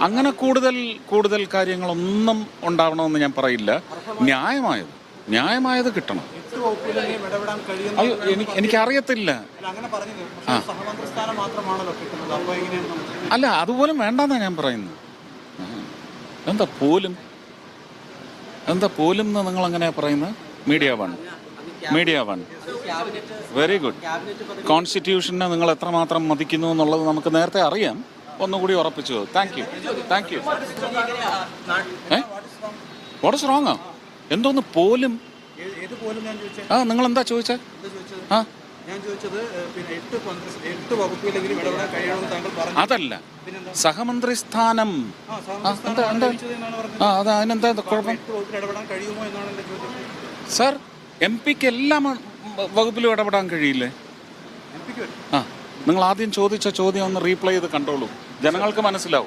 അങ്ങനെ കൂടുതൽ കാര്യങ്ങളൊന്നും ഉണ്ടാവണമെന്ന് ഞാൻ പറയില്ല. ന്യായമായത് കിട്ടണം. അയ്യോ, എനിക്കറിയത്തില്ല. അല്ല, അതുപോലും വേണ്ടെന്നാണ് ഞാൻ പറയുന്നത്. എന്താ പോലും എന്ന് നിങ്ങൾ എങ്ങനെയാ പറയുന്നത്? Media one very good. കോൺസ്റ്റിറ്റ്യൂഷനെ നിങ്ങൾ എത്രമാത്രം മതിക്കുന്നു എന്നുള്ളത് നമുക്ക് നേരത്തെ അറിയാം. ഒന്നുകൂടി ഉറപ്പിച്ചു. Thank you. What is wrong? എന്തോന്ന് പോലും? നിങ്ങൾ എന്താ ചോദിച്ചേ? അതല്ല, സഹമന്ത്രി സ്ഥാനം. അതിനെന്താ കുഴപ്പം? സാർ, MP-ക്ക് എല്ലാ വകുപ്പിലും ഇടപെടാൻ കഴിയില്ലേ? നിങ്ങൾ ആദ്യം ചോദിച്ച ചോദ്യം ഒന്ന് റീപ്ലൈ ചെയ്ത് കണ്ടോളൂ, ജനങ്ങൾക്ക് മനസ്സിലാവും.